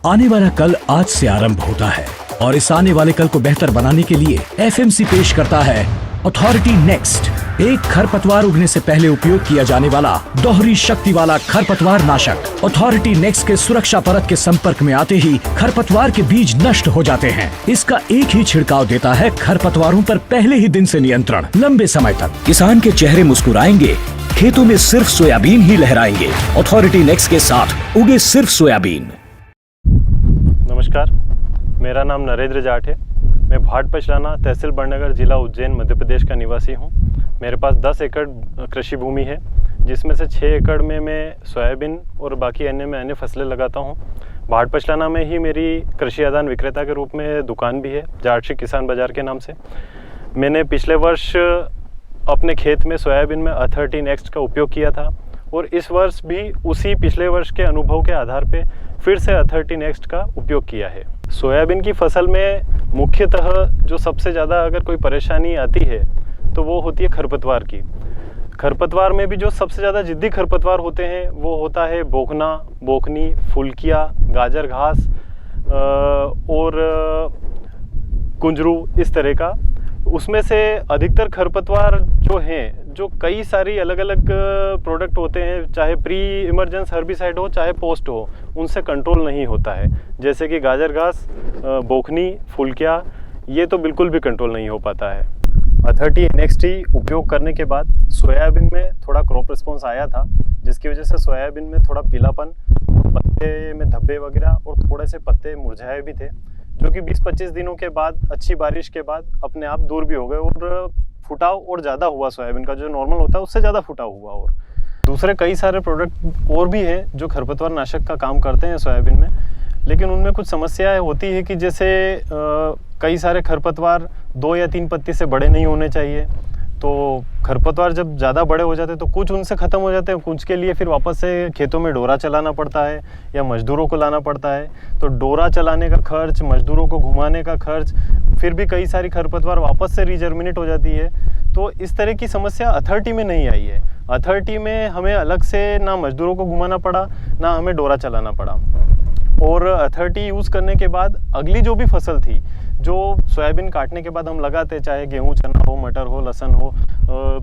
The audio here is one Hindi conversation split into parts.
आने वाला कल आज से आरंभ होता है और इस आने वाले कल को बेहतर बनाने के लिए एफएमसी पेश करता है अथॉरिटी नेक्स्ट, एक खरपतवार उगने से पहले उपयोग किया जाने वाला दोहरी शक्ति वाला खरपतवार नाशक। अथॉरिटी नेक्स्ट के सुरक्षा परत के संपर्क में आते ही खरपतवार के बीज नष्ट हो जाते हैं। इसका एक ही छिड़काव देता है खरपतवारों पर पहले ही दिन से नियंत्रण, लंबे समय तक। किसान के चेहरे मुस्कुराएंगे, खेतों में सिर्फ सोयाबीन ही लहराएंगे। अथॉरिटी नेक्स्ट के साथ उगे सिर्फ सोयाबीन। नमस्कार, मेरा नाम नरेंद्र जाट है। मैं भाट पचलाना, तहसील बड़नगर, जिला उज्जैन, मध्य प्रदेश का निवासी हूँ। मेरे पास 10 एकड़ कृषि भूमि है, जिसमें से 6 एकड़ में मैं सोयाबीन और बाकी अन्य फसलें लगाता हूँ। भाट पचलाना में ही मेरी कृषि आदान विक्रेता के रूप में दुकान भी है, जाट किसान बाजार के नाम से। मैंने पिछले वर्ष अपने खेत में सोयाबीन में अथॉरिटी नेक्स्ट का उपयोग किया था और इस वर्ष भी उसी पिछले वर्ष के अनुभव के आधार पे फिर से अथॉरिटी नेक्स्ट का उपयोग किया है। सोयाबीन की फसल में मुख्यतः जो सबसे ज़्यादा अगर कोई परेशानी आती है तो वो होती है खरपतवार की। खरपतवार में भी जो सबसे ज़्यादा जिद्दी खरपतवार होते हैं वो होता है बोखना, बोखनी, फुलकिया, गाजर घास और कुंजरू, इस तरह का। उसमें से अधिकतर खरपतवार जो हैं, जो कई सारी अलग अलग प्रोडक्ट होते हैं, चाहे प्री इमरजेंस हर्बिसाइड हो चाहे पोस्ट हो, उनसे कंट्रोल नहीं होता है। जैसे कि गाजर घास, बोखनी, फुलकिया, ये तो बिल्कुल भी कंट्रोल नहीं हो पाता है। अथॉरिटी नेक्स्ट ही उपयोग करने के बाद सोयाबीन में थोड़ा क्रॉप रिस्पॉन्स आया था, जिसकी वजह से सोयाबीन में थोड़ा पीलापन, पत्ते में धब्बे वगैरह और थोड़े से पत्ते मुरझाए भी थे, जो कि 20-25 दिनों के बाद अच्छी बारिश के बाद अपने आप दूर भी हो गए और फुटाव और ज़्यादा हुआ सोयाबीन का, जो नॉर्मल होता है उससे ज़्यादा फुटाव हुआ। और दूसरे कई सारे प्रोडक्ट और भी हैं जो खरपतवार नाशक का काम करते हैं सोयाबीन में, लेकिन उनमें कुछ समस्याएं होती है कि जैसे कई सारे खरपतवार 2 या 3 पत्ती से बड़े नहीं होने चाहिए। तो खरपतवार जब ज़्यादा बड़े हो जाते हैं तो कुछ उनसे ख़त्म हो जाते हैं, कुछ के लिए फिर वापस से खेतों में डोरा चलाना पड़ता है या मज़दूरों को लाना पड़ता है। तो डोरा चलाने का खर्च, मज़दूरों को घुमाने का खर्च, फिर भी कई सारी खरपतवार वापस से रीजर्मिनेट हो जाती है। तो इस तरह की समस्या अथॉरिटी में नहीं आई है। अथॉरिटी में हमें अलग से ना मज़दूरों को घुमाना पड़ा, ना हमें डोरा चलाना पड़ा। और अथॉरिटी यूज़ करने के बाद अगली जो भी फसल थी, जो सोयाबीन काटने के बाद हम लगाते, चाहे गेहूं, चना हो, मटर हो, लहसुन हो,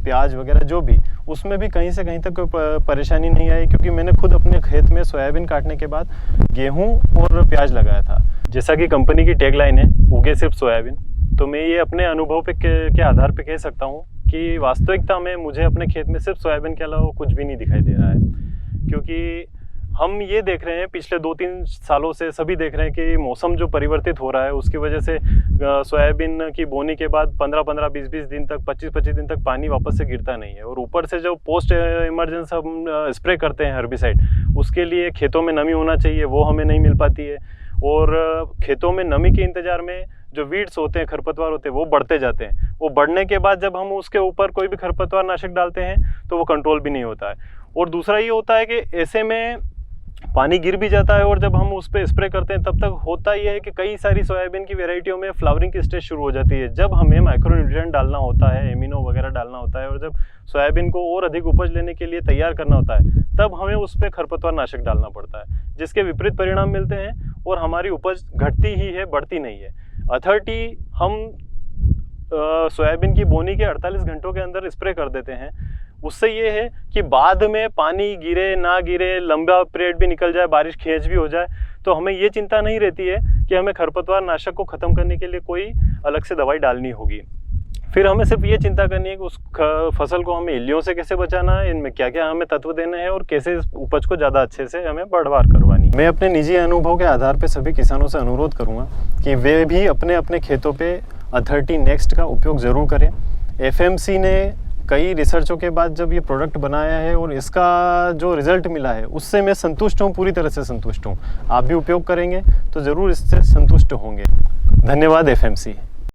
प्याज वगैरह जो भी, उसमें भी कहीं से कहीं तक कोई परेशानी नहीं आई, क्योंकि मैंने खुद अपने खेत में सोयाबीन काटने के बाद गेहूं और प्याज लगाया था। जैसा कि कंपनी की टैगलाइन है, उगे सिर्फ सोयाबीन, तो मैं ये अपने अनुभव के आधार पर कह सकता हूँ कि वास्तविकता में मुझे अपने खेत में सिर्फ सोयाबीन के अलावा कुछ भी नहीं दिखाई दे रहा है। क्योंकि हम ये देख रहे हैं, पिछले 2-3 सालों से सभी देख रहे हैं कि मौसम जो परिवर्तित हो रहा है, उसकी वजह से सोयाबीन की बोनी के बाद 15-15, 20-20 दिन तक, 25-25 दिन तक पानी वापस से गिरता नहीं है। और ऊपर से जो पोस्ट इमरजेंस हम स्प्रे करते हैं हर्बिसाइड, उसके लिए खेतों में नमी होना चाहिए, वो हमें नहीं मिल पाती है। और खेतों में नमी के इंतज़ार में जो वीड्स होते हैं, खरपतवार होते हैं, वो बढ़ते जाते हैं। वो बढ़ने के बाद जब हम उसके ऊपर कोई भी खरपतवार नाशक डालते हैं तो वो कंट्रोल भी नहीं होता है। और दूसरा ये होता है कि ऐसे में पानी गिर भी जाता है और जब हम उस पर स्प्रे करते हैं तब तक होता ये है कि कई सारी सोयाबीन की वेराइटियों में फ्लावरिंग की स्टेज शुरू हो जाती है। जब हमें माइक्रोन्यूट्रिएंट डालना होता है, एमिनो वगैरह डालना होता है, और जब सोयाबीन को और अधिक उपज लेने के लिए तैयार करना होता है, तब हमें उस पर खरपतवार नाशक डालना पड़ता है, जिसके विपरीत परिणाम मिलते हैं और हमारी उपज घटती ही है, बढ़ती नहीं है। अथॉरिटी हम सोयाबीन की बोनी के 48 घंटों के अंदर स्प्रे कर देते हैं। उससे ये है कि बाद में पानी गिरे ना गिरे, लंबा पीरियड भी निकल जाए, बारिश खींच भी हो जाए, तो हमें ये चिंता नहीं रहती है कि हमें खरपतवार नाशक को ख़त्म करने के लिए कोई अलग से दवाई डालनी होगी। फिर हमें सिर्फ ये चिंता करनी है कि उस फसल को हमें इल्लियों से कैसे बचाना है, इनमें क्या क्या हमें तत्व देने हैं और कैसे उपज को ज़्यादा अच्छे से हमें बढ़वार करवानी है। मैं अपने निजी अनुभव के आधार पर सभी किसानों से अनुरोध करूँगा कि वे भी अपने अपने खेतों पर अथॉरिटी नेक्स्ट का उपयोग ज़रूर करें। एफएमसी ने कई रिसर्चों के बाद जब ये प्रोडक्ट बनाया है और इसका जो रिज़ल्ट मिला है, उससे मैं संतुष्ट हूँ, पूरी तरह से संतुष्ट हूँ। आप भी उपयोग करेंगे तो ज़रूर इससे संतुष्ट होंगे। धन्यवाद एफएमसी।